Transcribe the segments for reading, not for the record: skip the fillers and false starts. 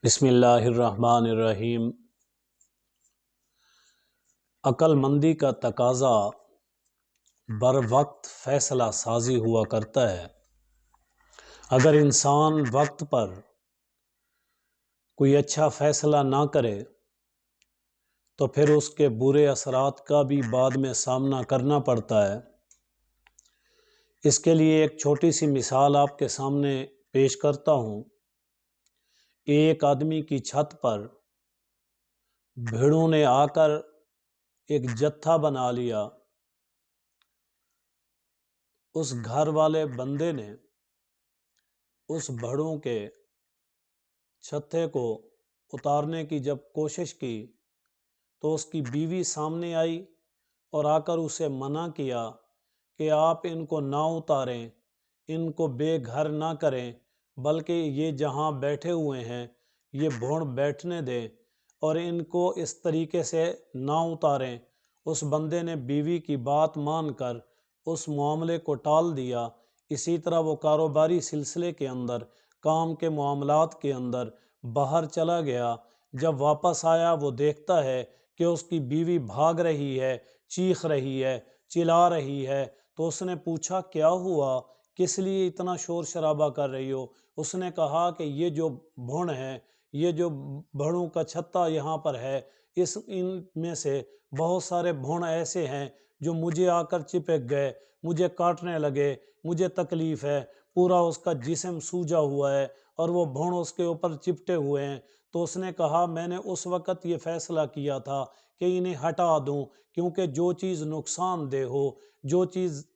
بسم اللہ الرحمن الرحیم۔ عقل مندی کا تقاضا بر وقت فیصلہ سازی ہوا کرتا ہے۔ اگر انسان وقت پر کوئی اچھا فیصلہ نہ کرے تو پھر اس کے برے اثرات کا بھی بعد میں سامنا کرنا پڑتا ہے۔ اس کے لیے ایک چھوٹی سی مثال آپ کے سامنے پیش کرتا ہوں۔ ایک آدمی کی چھت پر بھیڑوں نے آ کر ایک جتھا بنا لیا۔ اس گھر والے بندے نے اس بھیڑوں کے چھتے کو اتارنے کی جب کوشش کی تو اس کی بیوی سامنے آئی اور آ کر اسے منع کیا کہ آپ ان کو نہ اتاریں، ان کو بے گھر نہ کریں، بلکہ یہ جہاں بیٹھے ہوئے ہیں یہ بھوڑ بیٹھنے دیں اور ان کو اس طریقے سے نہ اتاریں۔ اس بندے نے بیوی کی بات مان کر اس معاملے کو ٹال دیا۔ اسی طرح وہ کاروباری سلسلے کے اندر، کام کے معاملات کے اندر باہر چلا گیا۔ جب واپس آیا وہ دیکھتا ہے کہ اس کی بیوی بھاگ رہی ہے، چیخ رہی ہے، چلا رہی ہے۔ تو اس نے پوچھا کیا ہوا، کس لیے اتنا شور شرابہ کر رہی ہو؟ اس نے کہا کہ یہ جو بھوڑ ہے، یہ جو بھیڑوں کا چھتا یہاں پر ہے، ان میں سے بہت سارے بھوڑ ایسے ہیں جو مجھے آ کر چپک گئے، مجھے کاٹنے لگے، مجھے تکلیف ہے، پورا اس کا جسم سوجا ہوا ہے اور وہ بھوڑ اس کے اوپر چپٹے ہوئے ہیں۔ تو اس نے کہا میں نے اس وقت یہ فیصلہ کیا تھا کہ انہیں ہٹا دوں، کیونکہ جو چیز نقصان دہ ہو، جو چیز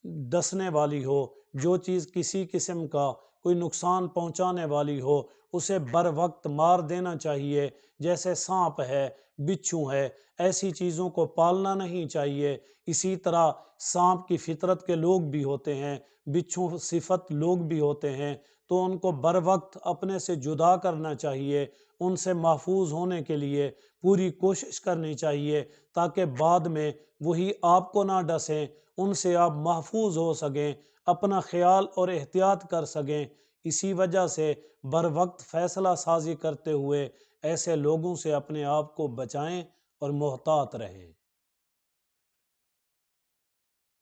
ڈسنے والی ہو، جو چیز کسی قسم کا کوئی نقصان پہنچانے والی ہو، اسے بر وقت مار دینا چاہیے۔ جیسے سانپ ہے، بچھو ہے، ایسی چیزوں کو پالنا نہیں چاہیے۔ اسی طرح سانپ کی فطرت کے لوگ بھی ہوتے ہیں، بچھو صفت لوگ بھی ہوتے ہیں، تو ان کو بر وقت اپنے سے جدا کرنا چاہیے۔ ان سے محفوظ ہونے کے لیے پوری کوشش کرنی چاہیے تاکہ بعد میں وہی آپ کو نہ ڈسیں، ان سے آپ محفوظ ہو سکیں، اپنا خیال اور احتیاط کر سکیں۔ اسی وجہ سے بر وقت فیصلہ سازی کرتے ہوئے ایسے لوگوں سے اپنے آپ کو بچائیں اور محتاط رہیں۔